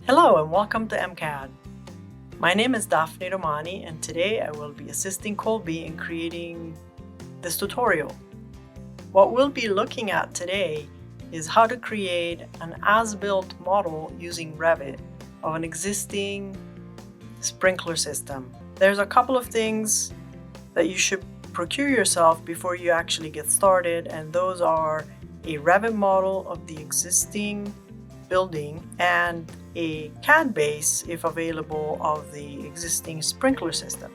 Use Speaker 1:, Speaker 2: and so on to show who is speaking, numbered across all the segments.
Speaker 1: Hello and welcome to MCAD. My name is Daphne and today I will be assisting Colby in creating this tutorial. What we'll be looking at today is how to create an as-built model using Revit of an existing sprinkler system. There's a couple of things that you should procure yourself before you actually get started, and those are a Revit model of the existing building and a CAD base, if available, of the existing sprinkler system.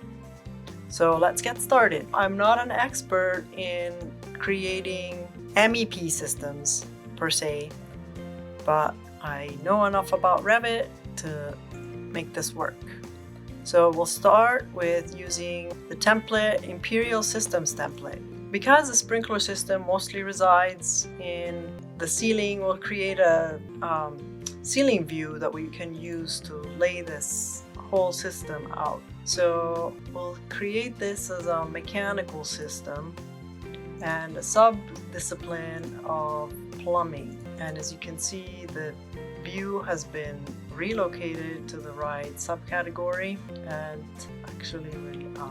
Speaker 1: So let's get started. I'm not an expert in creating MEP systems per se, but I know enough about Revit to make this work. So we'll start with using the template Imperial Systems template. Because the sprinkler system mostly resides in the ceiling, we'll create a ceiling view that we can use to lay this whole system out. So we'll create this as a mechanical system and a sub-discipline of plumbing. And as you can see, the view has been relocated to the right subcategory, and actually we'll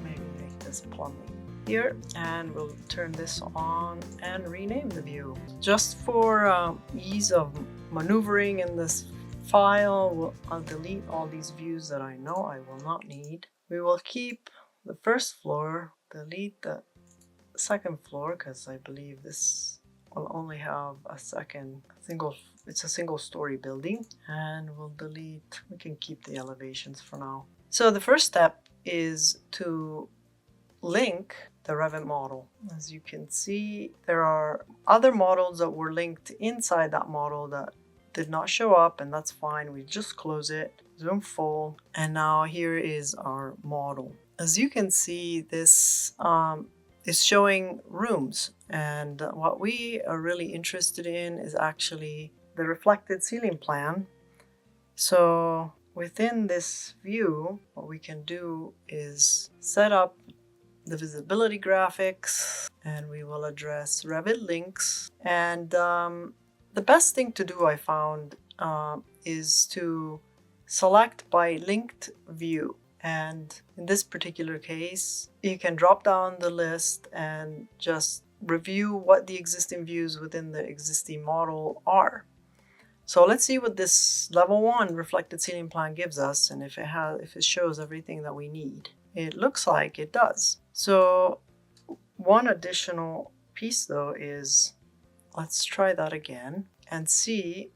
Speaker 1: maybe make this plumbing here, and we'll turn this on and rename the view. Just for ease of maneuvering in this file, I'll delete all these views that I know I will not need. We will keep the first floor, delete the second floor, because I believe this will only have it's a single story building, and we'll delete, we can keep the elevations for now. So the first step is to link the Revit model. As you can see, there are other models that were linked inside that model that did not show up, and that's fine. We just close it, zoom full, and now here is our model. As you can see, this is showing rooms, and what we are really interested in is actually the reflected ceiling plan. So within this view, what we can do is set up the visibility graphics, and we will address Revit links. And the best thing to do, I found, is to select by linked view. And in this particular case, you can drop down the list and just review what the existing views within the existing model are. So let's see what this level 1 reflected ceiling plan gives us, and if it shows everything that we need. It looks like it does. So one additional piece though is, let's try that again and see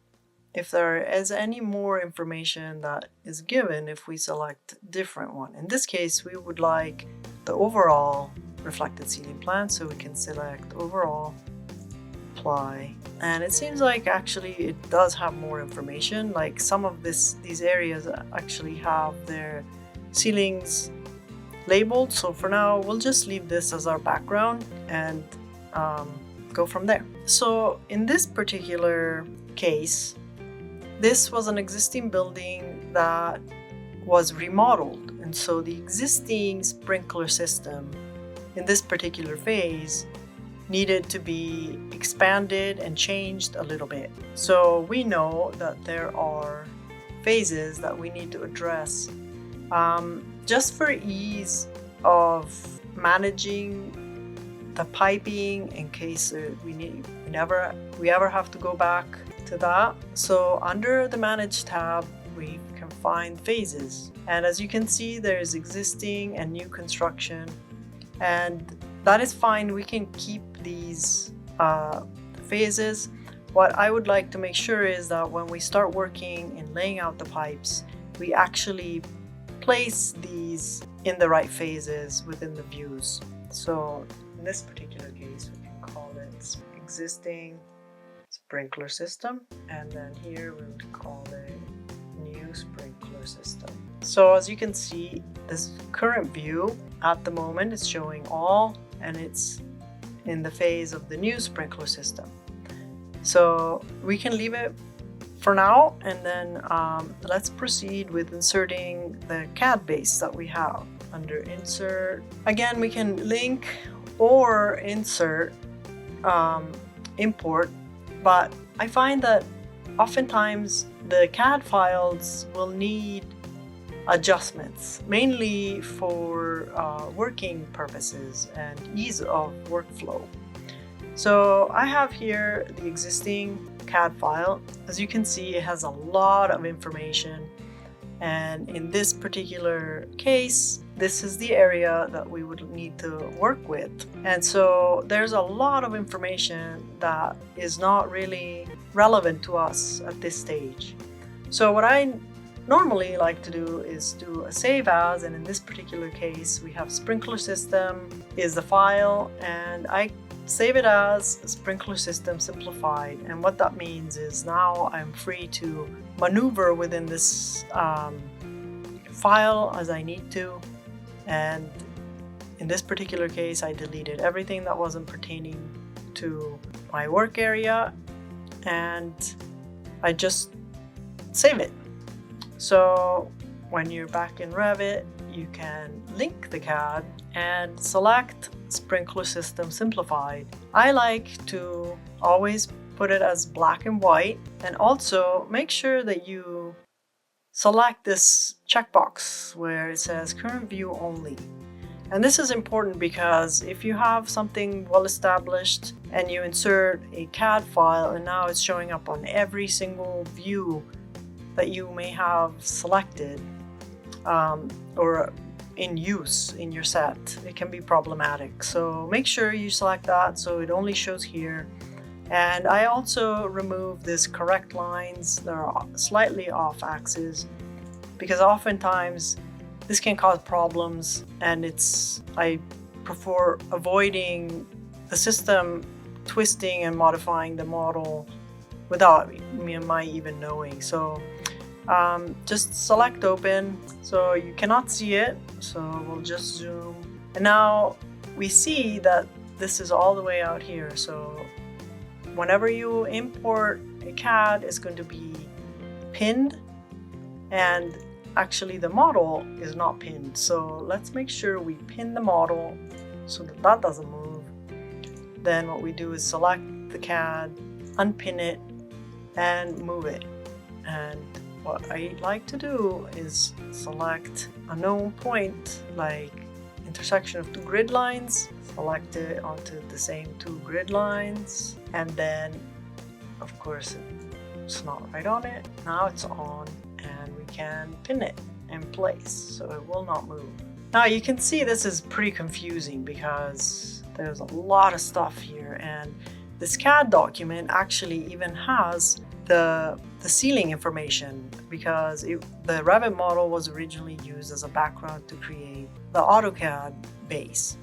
Speaker 1: if there is any more information that is given if we select different one. In this case, we would like the overall reflected ceiling plan, so we can select overall, apply, and it seems like actually it does have more information. Like some of these areas actually have their ceilings labeled. So for now, we'll just leave this as our background and go from there. So in this particular case, this was an existing building that was remodeled, and so the existing sprinkler system in this particular phase needed to be expanded and changed a little bit. So we know that there are phases that we need to address. Just for ease of managing the piping, in case we ever have to go back to that. So under the Manage tab, we can find phases. And as you can see, there's existing and new construction, and that is fine. We can keep these phases. What I would like to make sure is that when we start working in laying out the pipes, we actually place these in the right phases within the views. So in this particular case, we can call it existing sprinkler system, and then here we would call it new sprinkler system. So as you can see, this current view at the moment is showing all, and it's in the phase of the new sprinkler system. So we can leave it for now, and then let's proceed with inserting the CAD base that we have. Under insert, again, we can link or insert import, but I find that oftentimes the CAD files will need adjustments, mainly for working purposes and ease of workflow. So I have here the existing CAD file. As you can see, it has a lot of information, and in this particular case, this is the area that we would need to work with. And so there's a lot of information that is not really relevant to us at this stage. So what I normally like to do is do a save as, and in this particular case we have sprinkler system is the file, and I save it as sprinkler system simplified. And what that means is now I'm free to maneuver within this file as I need to. And in this particular case, I deleted everything that wasn't pertaining to my work area, and I just save it. So when you're back in Revit, you can link the CAD and select Sprinkler System Simplified. I like to always put it as black and white, and also make sure that you select this checkbox where it says Current View Only. And this is important because if you have something well established and you insert a CAD file and now it's showing up on every single view that you may have selected or in use in your set, it can be problematic. So make sure you select that so it only shows here. And I also remove this correct lines that are slightly off axis, because oftentimes this can cause problems, and I prefer avoiding the system twisting and modifying the model without my even knowing. So just select open so you cannot see it. So we'll just zoom, and now we see that this is all the way out here. So whenever you import a CAD, it's going to be pinned, and actually the model is not pinned. So let's make sure we pin the model so that that doesn't move. Then what we do is select the CAD, unpin it, and move it. And what I like to do is select a known point, like intersection of two grid lines, select it onto the same two grid lines, and then of course it's not right on it. Now it's on, and we can pin it in place so it will not move. Now you can see this is pretty confusing because there's a lot of stuff here, and this CAD document actually even has the ceiling information, because the Revit model was originally used as a background to create the AutoCAD base.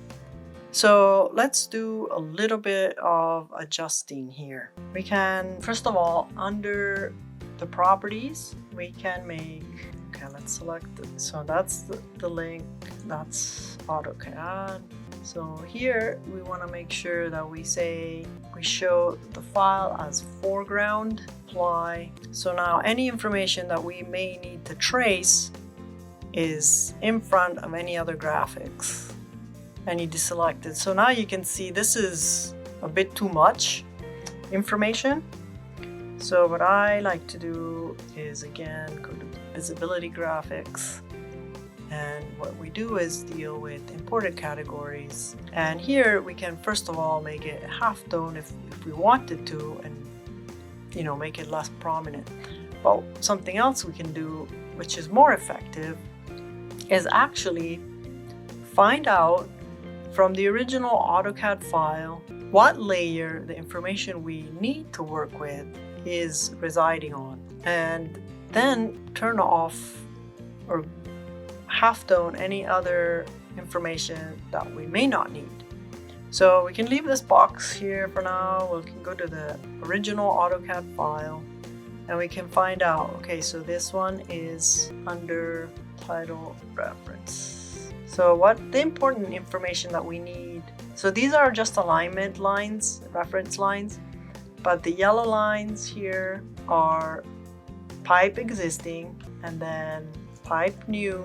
Speaker 1: So let's do a little bit of adjusting here. We can, first of all, under the properties, we can make, okay, let's select it. So that's the link, that's AutoCAD. So here we want to make sure that we show the file as foreground, apply. So now any information that we may need to trace is in front of any other graphics, and you deselect it. So now you can see this is a bit too much information. So what I like to do is, again, go to visibility graphics, and what we do is deal with imported categories. And here we can first of all make it halftone if we wanted to, and make it less prominent. But something else we can do, which is more effective, is actually find out from the original AutoCAD file what layer the information we need to work with is residing on, and then turn off or halftone any other information that we may not need. So we can leave this box here for now. We can go to the original AutoCAD file, and we can find out, okay, so this one is under title reference. So what the important information that we need, so these are just alignment lines, reference lines, but the yellow lines here are pipe existing, and then pipe new,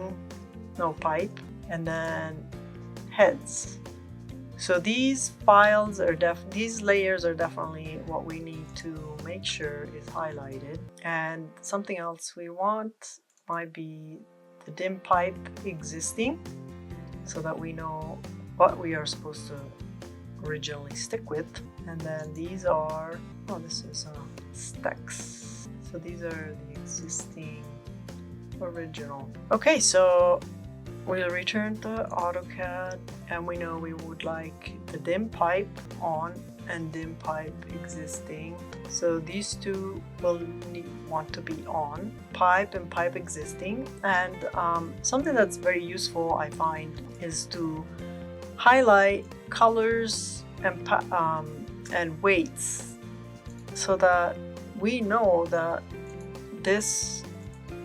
Speaker 1: no pipe, and then heads. So these layers are definitely what we need to make sure is highlighted. And something else we want might be the dim pipe existing, so that we know what we are supposed to originally stick with. And then these are, oh, this is stacks. So these are the existing original. Okay, so we'll return to AutoCAD, and we know we would like the dim pipe on and dim pipe existing. So these two will want to be on, pipe and pipe existing. And something that's very useful, I find, is to highlight colors and weights, so that we know that this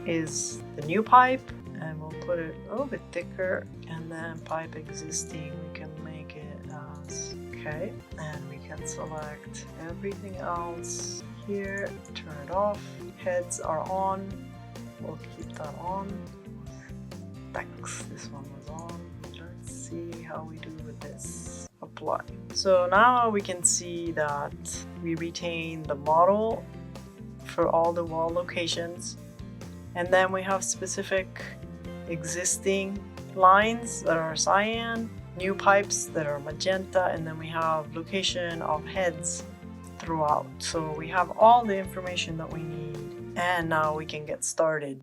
Speaker 1: is the new pipe, and we'll put it a little bit thicker. And then pipe existing, we can make it as okay, and we can select everything else here, turn it off. Heads are on, we'll keep that on. Thanks, this one was on. Let's see how we do with this. Apply. So now we can see that we retain the model for all the wall locations, and then we have specific existing lines that are cyan, new pipes that are magenta, and then we have location of heads throughout. So we have all the information that we need, and now we can get started.